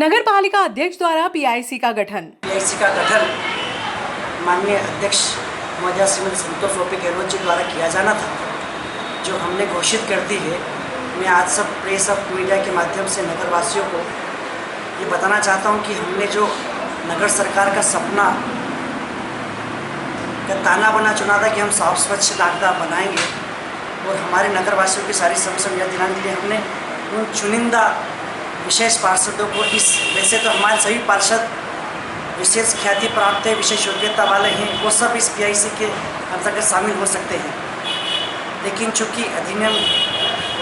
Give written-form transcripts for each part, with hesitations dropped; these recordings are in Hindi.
नगर पालिका अध्यक्ष द्वारा पीआईसी का गठन। पीआईसी का गठन माननीय अध्यक्ष महोदया श्रीमती संतोष ओपी गहलोत जी द्वारा किया जाना था, जो हमने घोषित कर दी है। मैं आज सब प्रेस और मीडिया के माध्यम से नगरवासियों को ये बताना चाहता हूँ कि हमने जो नगर सरकार का सपना का ताना बना चुना था कि हम साफ स्वच्छ नागदा बनाएंगे और हमारे नगरवासियों की सारी समस्या दिलाने के लिए हमने उन चुनिंदा विशेष पार्षदों को वैसे तो हमारे सभी पार्षद विशेष ख्याति प्राप्त है, विशेष योग्यता वाले हैं, वो सब इस पीआईसी के अंतर्गत शामिल हो सकते हैं। लेकिन चूँकि अधिनियम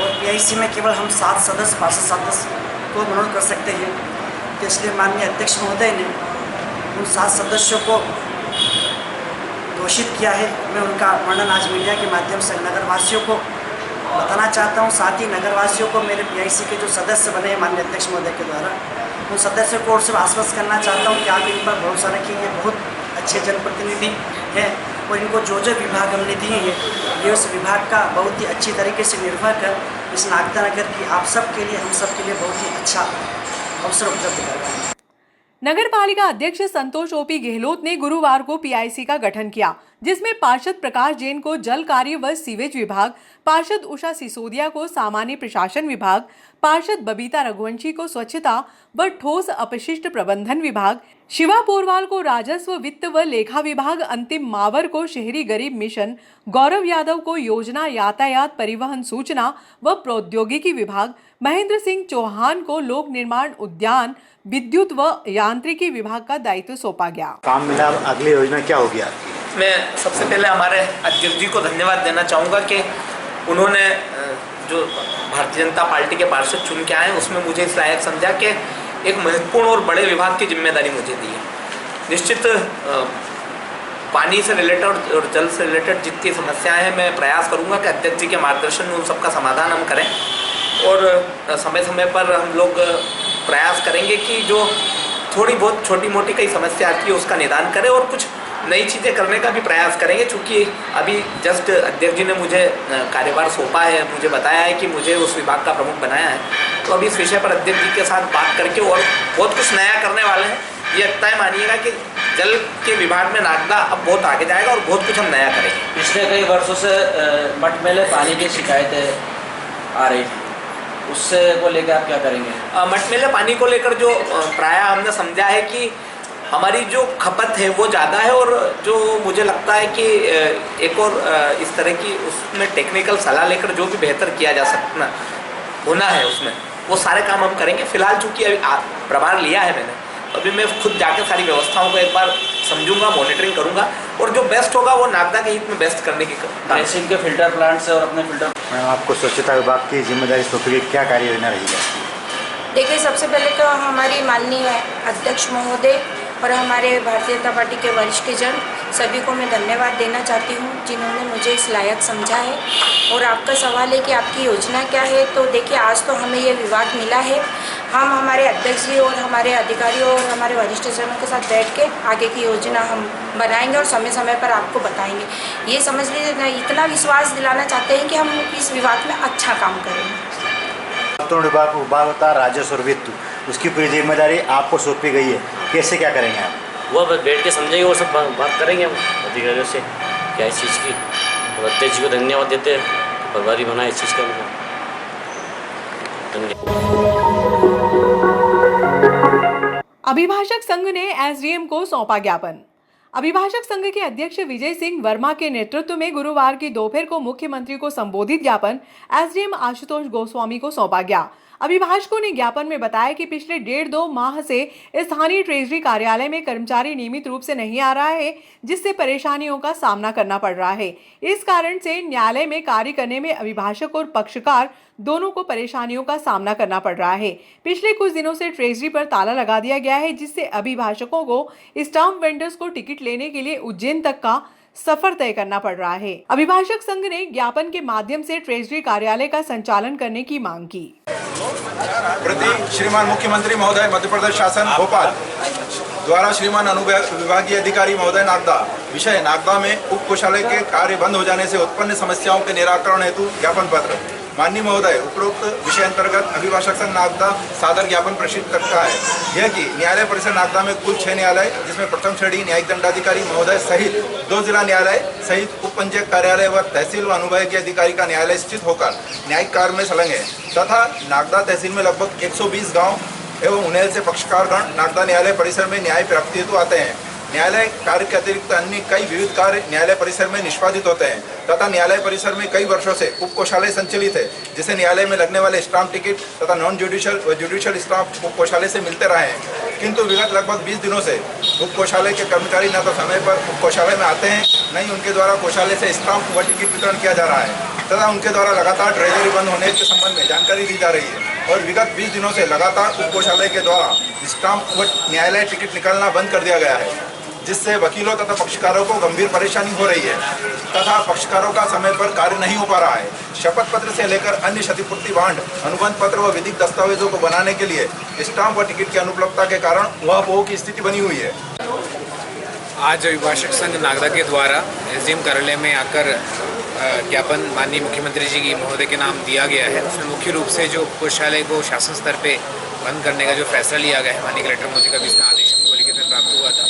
और पीआईसी में केवल हम 7 सदस्य पार्षद सदस्य को मनोनीत कर सकते हैं, तो इसलिए माननीय अध्यक्ष महोदय ने उन 7 सदस्यों को घोषित किया है। मैं उनका वर्णन आज मीडिया के माध्यम से नगरवासियों को बताना चाहता हूं। साथ ही नगरवासियों को मेरे पीआईसी के जो सदस्य बने हैं माननीय अध्यक्ष महोदय के द्वारा, उन सदस्यों को और से आश्वस्त करना चाहता हूं कि आप इन पर भरोसा रखिए। ये बहुत अच्छे जनप्रतिनिधि हैं और इनको जो विभाग हमने दिए हैं, ये उस विभाग का बहुत ही अच्छी तरीके से निर्वाह कर इस नागदा नगर की आप सब के लिए, हम सब के लिए बहुत ही अच्छा अवसर उपलब्ध कर रहा है। नगर पालिका अध्यक्ष संतोष ओपी गहलोत ने गुरुवार को पीआईसी का गठन किया, जिसमें पार्षद प्रकाश जैन को जल कार्य व सीवेज विभाग, पार्षद उषा सिसोदिया को सामान्य प्रशासन विभाग, पार्षद बबीता रघुवंशी को स्वच्छता व ठोस अपशिष्ट प्रबंधन विभाग, शिवा पोरवाल को राजस्व वित्त व लेखा विभाग, अंतिम मावर को शहरी गरीब मिशन, गौरव यादव को योजना यातायात परिवहन सूचना व प्रौद्योगिकी विभाग, महेंद्र सिंह चौहान को लोक निर्माण उद्यान विद्युत व यांत्रिकी विभाग का दायित्व सौंपा गया। काम मिला, अगली योजना क्या होगी आपकी? मैं सबसे पहले हमारे अध्यक्ष जी को धन्यवाद देना चाहूँगा कि उन्होंने जो भारतीय जनता पार्टी के पार्षद चुन के आए उसमें मुझे इस लायक समझा कि एक महत्वपूर्ण और बड़े विभाग की जिम्मेदारी मुझे दी है। निश्चित पानी से रिलेटेड और जल से रिलेटेड जितनी समस्याएं हैं, मैं प्रयास करूंगा कि अध्यक्ष जी के मार्गदर्शन में उन सबका समाधान हम करें और समय समय पर हम लोग प्रयास करेंगे कि जो थोड़ी बहुत छोटी मोटी कई समस्या आती है उसका निदान करें और कुछ नई चीज़ें करने का भी प्रयास करेंगे। चूँकि अभी जस्ट अध्यक्ष जी ने मुझे कार्यभार सौंपा है, मुझे बताया है कि मुझे उस विभाग का प्रमुख बनाया है, तो अभी इस विषय पर अध्यक्ष जी के साथ बात करके और बहुत कुछ नया करने वाले हैं। ये तय मानिएगा कि जल के विभाग में नागदा अब बहुत आगे जाएगा और बहुत कुछ हम नया करेंगे। पिछले कई वर्षों से मटमेले पानी की शिकायतें आ रही थी, उससे को लेकर आप क्या करेंगे? मटमेले पानी को लेकर जो प्रायः हमने समझा है कि हमारी जो खपत है वो ज़्यादा है और जो मुझे लगता है कि एक और इस तरह की उसमें टेक्निकल सलाह लेकर जो भी बेहतर किया जा सकता होना है उसमें वो सारे काम हम करेंगे। फिलहाल चूँकि अभी प्रभार लिया है मैंने, अभी मैं खुद जाकर सारी व्यवस्थाओं को एक बार समझूंगा, मॉनिटरिंग करूंगा और जो बेस्ट होगा वो नागदा के हित में बेस्ट करने की रेसिंग के फिल्टर प्लांट से और अपने फिल्टर। मैडम, आपको स्वच्छता विभाग की जिम्मेदारी सौंपी गई, क्या कार्य योजना रहेगी? देखिए, सबसे पहले तो हमारी माननीय अध्यक्ष महोदय और हमारे भारतीय जनता पार्टी के वरिष्ठ जन सभी को मैं धन्यवाद देना चाहती हूँ जिन्होंने मुझे इस लायक समझा है। और आपका सवाल है कि आपकी योजना क्या है, तो देखिए आज तो हमें ये विभाग मिला है, हम हमारे अध्यक्ष जी और हमारे अधिकारियों और हमारे वरिष्ठ जनों के साथ बैठ के आगे की योजना हम बनाएंगे और समय समय पर आपको बताएंगे। ये समझ लीजिए, इतना विश्वास दिलाना चाहते हैं कि हम इस विभाग में अच्छा काम करेंगे। विभाग होता राजस्व और वित्त, उसकी पूरी जिम्मेदारी आपको सौंपी गई है, कैसे क्या करेंगे आप? वो बस बैठ के समझेंगे और सब बात करेंगे हम अधिकारियों से क्या इस चीज़ की। और अध्यक्ष जी को धन्यवाद देते हैं, प्रभारी बनाए इस चीज़ का। अभिभाषक संघ ने एसडीएम को सौंपा ज्ञापन। अभिभाषक संघ के अध्यक्ष विजय सिंह वर्मा के नेतृत्व में गुरुवार की दोपहर को मुख्यमंत्री को संबोधित ज्ञापन एसडीएम आशुतोष गोस्वामी को सौंपा गया। अभिभाषकों ने ज्ञापन में बताया कि पिछले 1.5-2 माह से स्थानीय ट्रेजरी कार्यालय में कर्मचारी नियमित रूप से नहीं आ रहा है, जिससे परेशानियों का सामना करना पड़ रहा है। इस कारण से न्यायालय में कार्य करने में अभिभाषक और पक्षकार दोनों को परेशानियों का सामना करना पड़ रहा है। पिछले कुछ दिनों से ट्रेजरी पर ताला लगा दिया गया है, जिससे अभिभाषकों को स्टाम्प वेंडर्स को टिकट लेने के लिए उज्जैन तक का सफर तय करना पड़ रहा है। अभिभाषक संघ ने ज्ञापन के माध्यम से ट्रेजरी कार्यालय का संचालन करने की मांग की। प्रति श्रीमान मुख्यमंत्री महोदय मध्य प्रदेश शासन भोपाल द्वारा श्रीमान अनुविभागीय अधिकारी महोदय नागदा विषय नागदा में उप कोषालय के कार्य बंद हो जाने से उत्पन्न समस्याओं के निराकरण हेतु ज्ञापन पत्र। माननीय महोदय, उपरोक्त विषय अंतर्गत अभिभाषक संघ नागदा सादर ज्ञापन प्रेषित करता है। यह कि न्यायालय परिसर नागदा में कुल 6 न्यायालय, जिसमें प्रथम श्रेणी न्यायिक दंडाधिकारी महोदय सहित 2 जिला न्यायालय सहित उप पंचायत कार्यालय व तहसील व अनुभागीय अधिकारी का न्यायालय स्थित होकर न्यायिक कार्य में संलग्न है तथा नागदा तहसील में लगभग 120 गाँव एवं उन्हें से पक्षकारगण नागदा न्यायालय परिसर में न्याय प्राप्ति हेतु आते हैं। न्यायालय कार्य के अतिरिक्त अन्य कई विविध कार्य न्यायालय परिसर में निष्पादित होते हैं तथा न्यायालय परिसर में कई वर्षों से उप कोषालय संचालित है, जिसे न्यायालय में लगने वाले स्टाम्प टिकट तथा नॉन जुडिशियल व जुडिशियल स्टाम्प उप कोषालय से मिलते रहे हैं। किंतु विगत लगभग 20 दिनों से उप कोषालय के कर्मचारी न तो समय पर उप कोषालय में आते हैं, न ही उनके द्वारा कोषालय से स्टाम्प व टिकट वितरण किया जा रहा है तथा उनके द्वारा लगातार ट्रेजरी बंद होने के संबंध में जानकारी दी जा रही है और विगत 20 दिनों से लगातार उप कोषालय के द्वारा स्टाम्प व न्यायालय टिकट निकालना बंद कर दिया गया है, जिससे वकीलों तथा पक्षकारों को गंभीर परेशानी हो रही है तथा पक्षकारों का समय पर कार्य नहीं हो पा रहा है। शपथ पत्र से लेकर अन्य क्षतिपूर्ति बांड, अनुबंध पत्र व विधिक दस्तावेजों को बनाने के लिए स्टाम्प व टिकट की अनुपलब्धता के कारण वह की स्थिति बनी हुई है। आज अभिभाषक संघ नागदा के द्वारा एसडीएम कार्यालय में आकर ज्ञापन माननीय मुख्यमंत्री जी की महोदय के नाम दिया गया है। उसमें मुख्य रूप से जो कोषालय को शासन स्तर पे बंद करने का जो फैसला लिया गया है, माननीय कलेक्टर महोदय का भी इसमें आदेश हमको लिखित में प्राप्त हुआ था,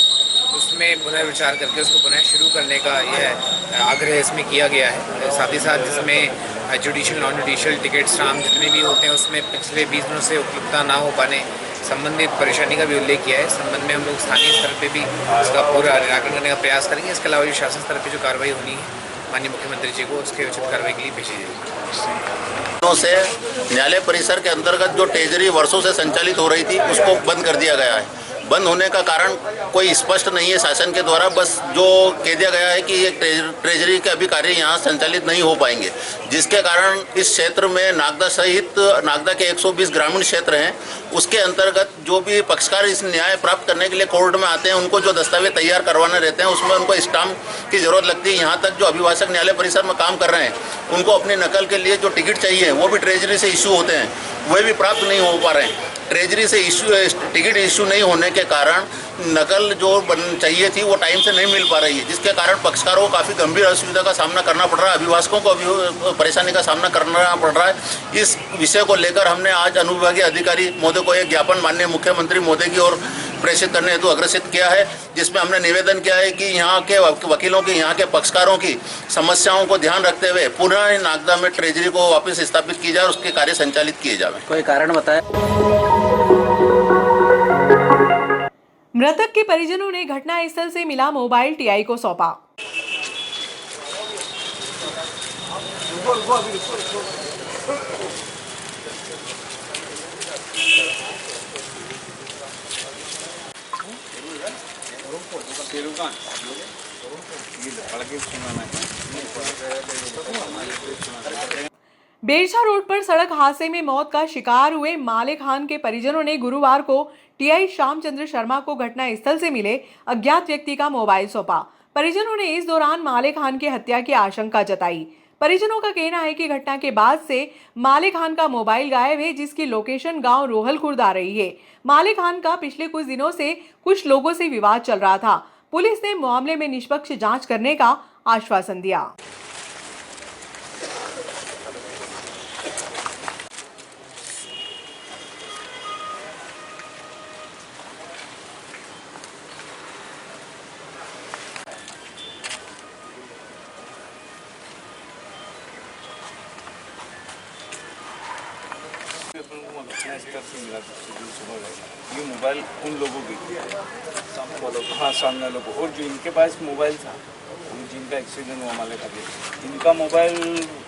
उसमें पुनर्विचार करके उसको पुनः शुरू करने का यह आग्रह इसमें किया गया है। साथ ही साथ जिसमें judicial non judicial ticket stamp जितने भी होते हैं उसमें पिछले 20 दिनों से उपलब्धता ना हो पाने संबंधित परेशानी का भी उल्लेख किया है। इस संबंध में हम लोग स्थानीय स्तर पे भी इसका पूरा निराकरण करने का प्रयास करेंगे। इसके अलावा जो शासन स्तर पे जो कार्रवाई होनी है माननीय मुख्यमंत्री जी को उसके उचित कार्रवाई के लिए भेजी जाएगी। से न्यायालय परिसर के अंतर्गत जो ट्रेजरी वर्षों से संचालित हो रही थी उसको बंद कर दिया गया है। बंद होने का कारण कोई स्पष्ट नहीं है शासन के द्वारा, बस जो कह दिया गया है कि ये ट्रेजरी के अभी कार्य यहाँ संचालित नहीं हो पाएंगे, जिसके कारण इस क्षेत्र में नागदा सहित नागदा के 120 ग्रामीण क्षेत्र हैं, उसके अंतर्गत जो भी पक्षकार इस न्याय प्राप्त करने के लिए कोर्ट में आते हैं उनको जो दस्तावेज तैयार करवाने रहते हैं उसमें उनको स्टाम्प की जरूरत लगती है। यहाँ तक जो अभिभाषक न्यायालय परिसर में काम कर रहे हैं उनको अपनी नकल के लिए जो टिकट चाहिए वो भी ट्रेजरी से इशू होते हैं, वे भी प्राप्त नहीं हो पा रहे हैं। ट्रेजरी से टिकट इशू नहीं होने के कारण नकल जो चाहिए थी वो टाइम से नहीं मिल पा रही है, जिसके कारण पक्षकारों को काफ़ी गंभीर असुविधा का सामना करना पड़ रहा है, अभिभाषकों को भी परेशानी का सामना करना पड़ रहा है। इस विषय को लेकर हमने आज अनुविभागीय अधिकारी महोदय को एक ज्ञापन माननीय मुख्यमंत्री महोदय की ओर प्रेषित करने हेतु अग्रसित किया है, जिसमें हमने निवेदन किया है कि यहाँ के वकीलों की, यहाँ के पक्षकारों की समस्याओं को ध्यान रखते हुए पुनः नागदा में ट्रेजरी को वापस स्थापित की जाए और उसके कार्य संचालित किए जाए। कोई कारण बताए। मृतक के परिजनों ने घटनास्थल से मिला मोबाइल टीआई को सौंपा। बेरछा रोड पर सड़क हादसे में मौत का शिकार हुए माले खान के परिजनों ने गुरुवार को टीआई श्यामचंद्र शर्मा को घटनास्थल से मिले अज्ञात व्यक्ति का मोबाइल सौंपा। परिजनों ने इस दौरान माले खान की हत्या की आशंका जताई। परिजनों का कहना है कि घटना के बाद से माले खान का मोबाइल गायब है, जिसकी लोकेशन गांव रोहल खुर्द आ रही है। माले खान का पिछले कुछ दिनों से कुछ लोगों से विवाद चल रहा था। पुलिस ने मामले में निष्पक्ष जांच करने का आश्वासन दिया। ये मोबाइल उन लोगों की, हाँ सामने वालों को, और जो इनके पास मोबाइल था जिनका एक्सीडेंट हुआ माले का, इनका मोबाइल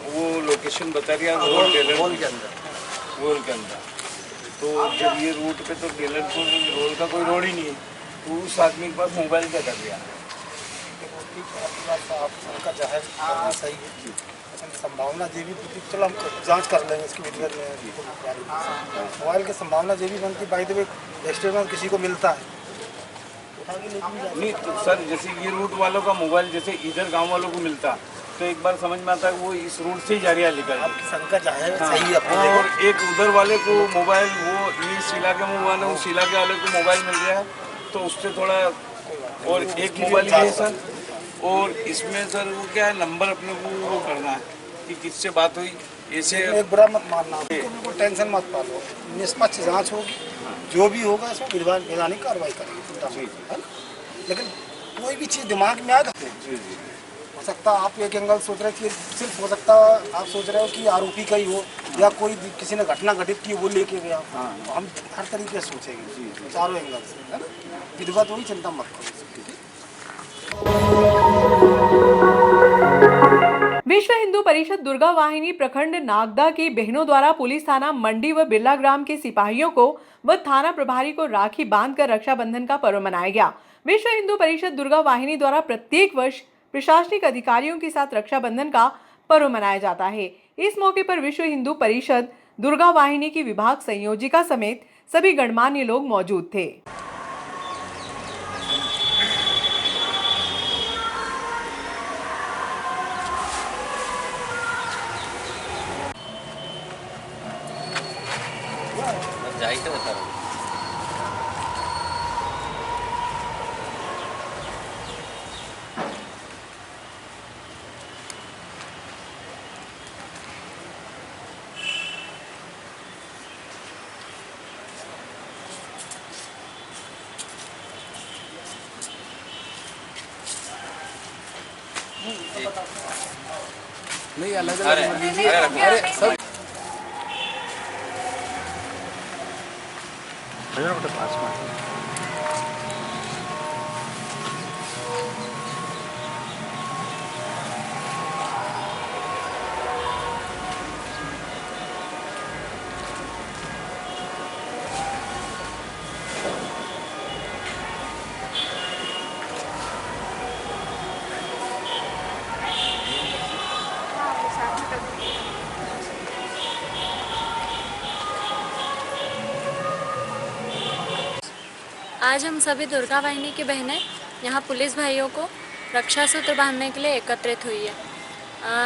वो लोकेशन बता रही है रोल के अंदर। तो जब ये रूट पे, तो टेलरपुर रोल का कोई रोड ही नहीं है, तो उस आदमी के पास मोबाइल क्या कर दिया। सही है, संभावना जे भी, चलो हम जांच कर लेंगे इसकी वीडियो में। मोबाइल की संभावना जे भी बनती, बाई द वे रेस्टोरेंट किसी को मिलता है नहीं तो सर, जैसे ये रूट वालों का मोबाइल जैसे इधर गांव वालों को मिलता तो एक बार समझ में आता है वो इस रूट से ही जारिया निकल। आपकी शंका जाहिर सही है। और एक उधर वाले को मोबाइल, वो ये शीला के मुँह वाले, उस शीला के वाले को मोबाइल मिल गया है, तो उससे थोड़ा, और एक मोबाइल ये है सर, और इसमें सर वो क्या है, नंबर अपने को वो करना है कि किससे बात हुई, इसे एक बुरा मत मानना, बिल्कुल टेंशन मत पालो, निष्पक्ष जांच होगी, जो भी होगा इसमें वैधानिक कार्रवाई करेंगे, चिंता मत करो, है ना? लेकिन कोई भी चीज़ दिमाग में आएगा, हो सकता आप एक एंगल सोच रहे कि सिर्फ हो सकता आप सोच रहे हो कि आरोपी का ही हो या कोई किसी ने घटना घटित की वो लेके गया, हम हर तरीके से सोचेंगे चारों एंगल से, है ना? विधिवत हुई, चिंता मत करो। विश्व हिंदू परिषद दुर्गा वाहिनी प्रखंड नागदा की बहनों द्वारा पुलिस थाना मंडी व बिरला ग्राम के सिपाहियों को व थाना प्रभारी को राखी बांधकर रक्षाबंधन का पर्व मनाया गया। विश्व हिंदू परिषद दुर्गा वाहिनी द्वारा प्रत्येक वर्ष प्रशासनिक अधिकारियों के साथ रक्षाबंधन का पर्व मनाया जाता है। इस मौके पर विश्व हिंदू परिषद दुर्गा वाहिनी की विभाग संयोजिका समेत सभी गणमान्य लोग मौजूद थे। जायचं होतं नहीं अलग अरे अरे सब आज हम सभी दुर्गा वाहिनी की बहनें यहाँ पुलिस भाइयों को रक्षा सूत्र बांधने के लिए एकत्रित हुई है।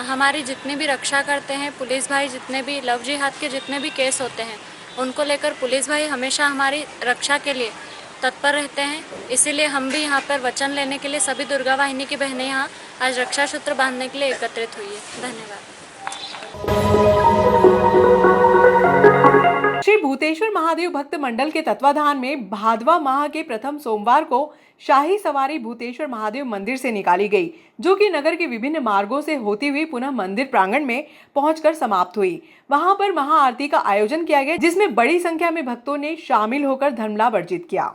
हमारी जितनी भी रक्षा करते हैं पुलिस भाई, जितने भी लव जिहाद के जितने भी केस होते हैं उनको लेकर पुलिस भाई हमेशा हमारी रक्षा के लिए तत्पर रहते हैं। इसीलिए हम भी यहाँ पर वचन लेने के लिए सभी दुर्गा वाहिनी की बहनें यहाँ आज रक्षा सूत्र बांधने के लिए एकत्रित हुई है। धन्यवाद। श्री भूतेश्वर महादेव भक्त मंडल के तत्वाधान में भादवा माह के प्रथम सोमवार को शाही सवारी भूतेश्वर महादेव मंदिर से निकाली गई, जो कि नगर के विभिन्न मार्गों से होती हुई पुनः मंदिर प्रांगण में पहुंचकर समाप्त हुई। वहां पर महाआरती का आयोजन किया गया, जिसमें बड़ी संख्या में भक्तों ने शामिल होकर धर्मलाभ अर्जित किया।